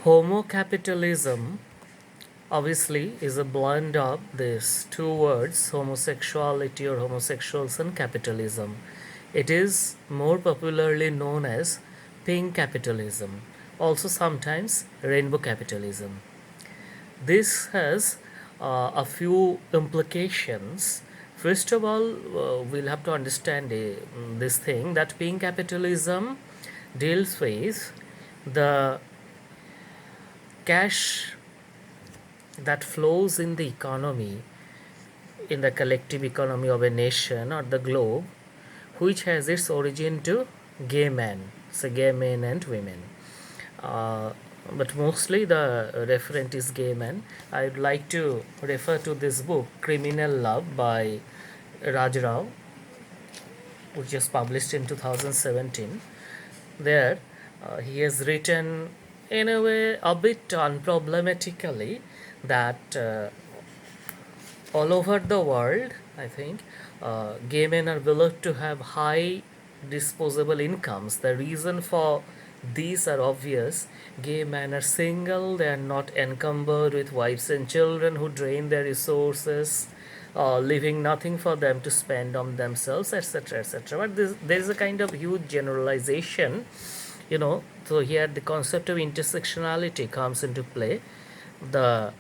Homo capitalism obviously is a blend of these two words, homosexuality or homosexuals and capitalism. It is more popularly known as pink capitalism, also sometimes rainbow capitalism. This has a few implications. First of all, we'll have to understand this thing that pink capitalism deals with the cash that flows in the economy, in the collective economy of a nation or the globe, which has its origin to gay men, so gay men and women. Uh, but mostly the referent is gay men. I would like to refer to this book, Criminal Love by Raj Rao, which was published in 2017. There, he has written in a way a bit unproblematically that all over the world, I think, gay men are believed to have high disposable incomes. The reason for these are obvious. Gay men are single, they are not encumbered with wives and children who drain their resources, leaving nothing for them to spend on themselves, etc. etc. But there is a kind of huge generalization, so here the concept of intersectionality comes into play. The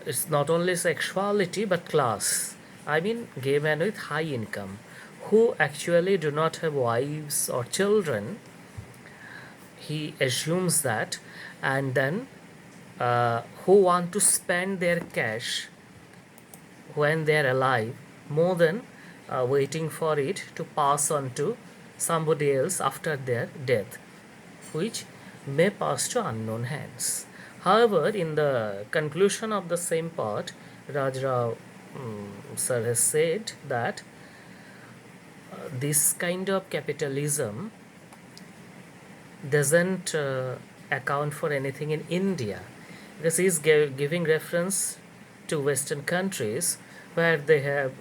It's not only sexuality but class. I mean, gay men with high income who actually do not have wives or children. He assumes that, and then who want to spend their cash when they are alive more than waiting for it to pass on to somebody else after their death, which may pass to unknown hands. However, in the conclusion of the same part, Rajrao sir has said that this kind of capitalism doesn't account for anything in India, because he's giving reference to Western countries where they have,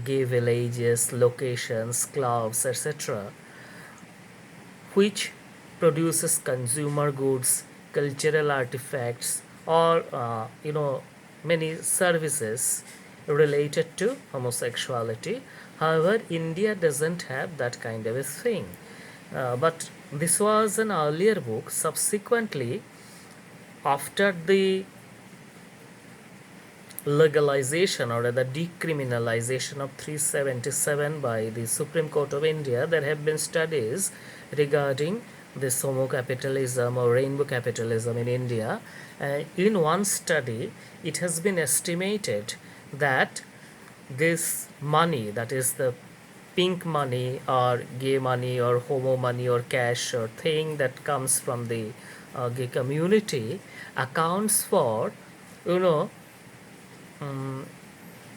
gay villages, locations, clubs, etc., which produces consumer goods, cultural artifacts, or many services related to homosexuality. However, India doesn't have that kind of a thing. But this was an earlier book. Subsequently, after the legalization or the decriminalization of 377 by the Supreme Court of India, there have been studies regarding this homo capitalism or rainbow capitalism in India. In one study, it has been estimated that this money, that is the pink money or gay money or homo money or cash or thing that comes from the gay community, accounts for,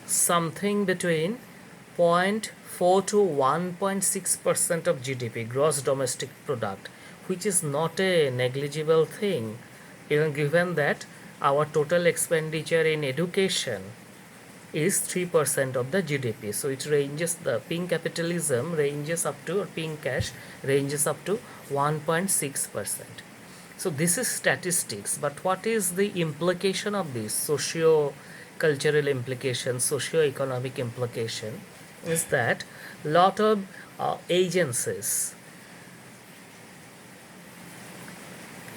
something between 0.4 to 1.6% of GDP, gross domestic product, which is not a negligible thing, even given that our total expenditure in education is 3% of the GDP. So it ranges, the pink capitalism ranges up to, or pink cash ranges up to 1.6%. So this is statistics, but what is the implication of this? Socio-cultural implication, socio-economic implication is that lot of agencies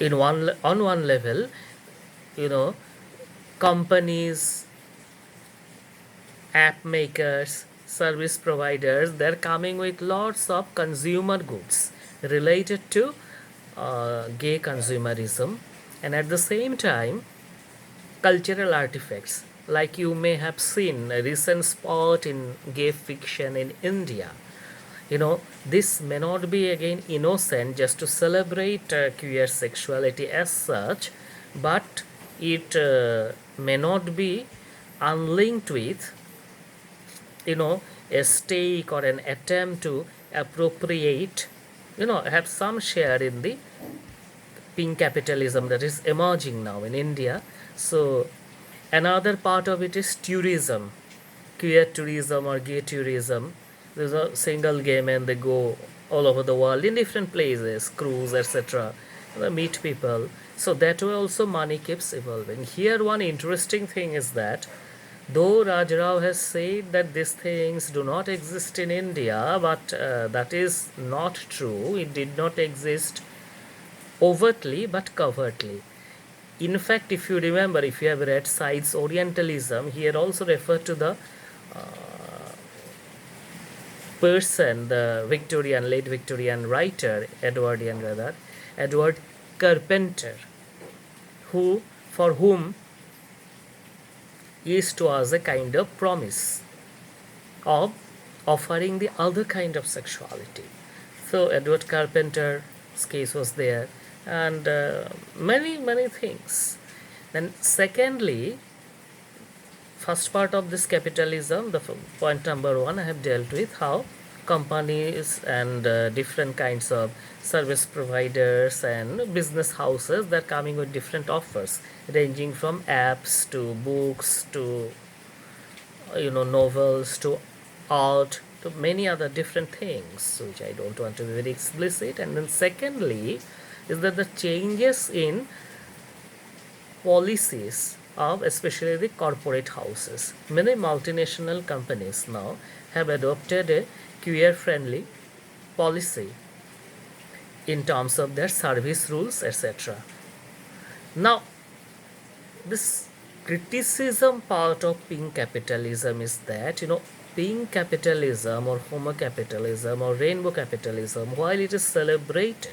on one level, companies, app makers, service providers, they're coming with lots of consumer goods related to gay consumerism, and at the same time cultural artifacts, like you may have seen a recent spot in gay fiction in India. This may not be again innocent just to celebrate queer sexuality as such, but it may not be unlinked with a stake or an attempt to appropriate, have some share in the pink capitalism that is emerging now in India. So another part of it is tourism, queer tourism or gay tourism. There's a single gay men, they go all over the world in different places, cruise, etc., meet people. So that way also money keeps evolving. Here one interesting thing is that though Rajrao has said that these things do not exist in India, but that is not true. It did not exist overtly but covertly. In fact, if you remember, if you have read Said's Orientalism, here also referred to the person, the Victorian, late Victorian writer, Edwardian rather, Edward Carpenter, who, for whom East was a kind of promise of offering the other kind of sexuality. So Edward Carpenter's case was there, and many things. Then secondly, first part of this capitalism, the point number one, I have dealt with how companies and different kinds of service providers and business houses, they're coming with different offers ranging from apps to books to novels to art to many other different things, which I don't want to be very explicit. And then secondly is that the changes in policies of especially the corporate houses. Many multinational companies now have adopted a queer friendly policy in terms of their service rules, etc. Now, this criticism part of pink capitalism is that, pink capitalism or homo capitalism or rainbow capitalism, while it is celebrated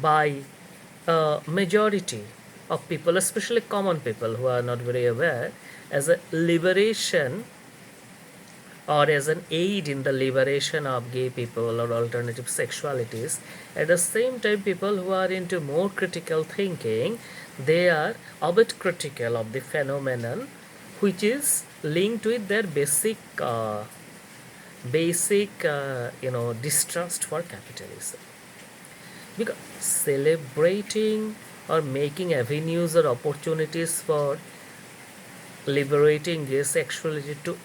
by a majority of people, especially common people who are not very aware, as a liberation or as an aid in the liberation of gay people or alternative sexualities, at the same time people who are into more critical thinking, they are a bit critical of the phenomenon which is linked with their basic distrust for capitalism. Because celebrating or making avenues or opportunities for liberating gay sexuality to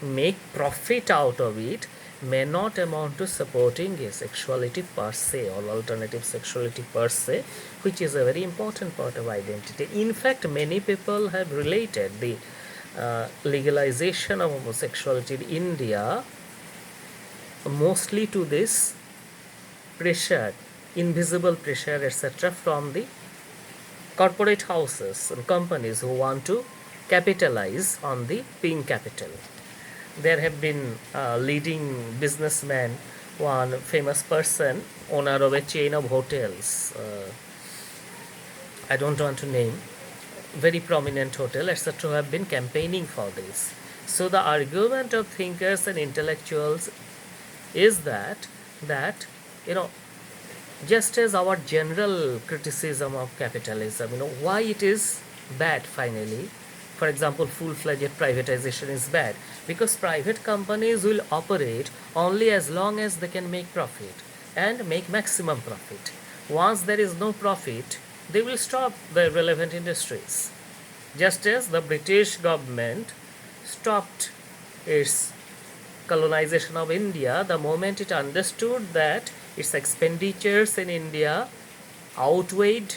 make profit out of it may not amount to supporting gay sexuality per se or alternative sexuality per se, which is a very important part of identity. In fact, many people have related the legalization of homosexuality in India mostly to this pressure, invisible pressure, etc., from the corporate houses and companies who want to capitalize on the pink capital. There have been leading businessmen, one famous person, owner of a chain of hotels, I don't want to name, very prominent hotel, etc., who have been campaigning for this. So the argument of thinkers and intellectuals is that just as our general criticism of capitalism, why it is bad finally. For example, full-fledged privatization is bad because private companies will operate only as long as they can make profit and make maximum profit. Once there is no profit, they will stop the relevant industries. Just as the British government stopped its colonization of India the moment it understood that its expenditures in India outweighed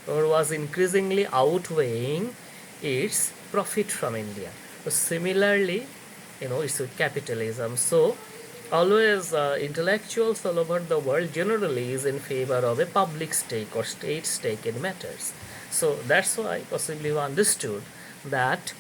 or was increasingly outweighing its profit from India. So similarly, it's with capitalism. So always intellectuals all over the world generally is in favor of a public stake or state stake in matters. So that's why possibly we understood that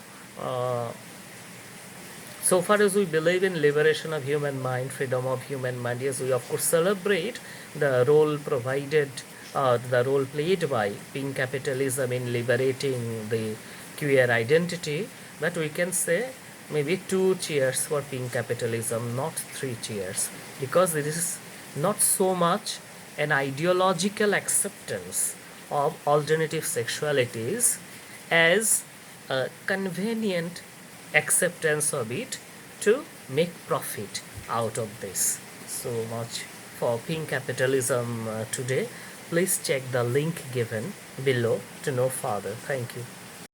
so far as we believe in liberation of human mind, freedom of human mind, yes, we of course celebrate the role provided, the role played by pink capitalism in liberating the queer identity, but we can say maybe 2 cheers for pink capitalism, not 3 cheers, because it is not so much an ideological acceptance of alternative sexualities as a convenient acceptance of it to make profit out of this. So much for pink capitalism today. Please check the link given below to know further. Thank you.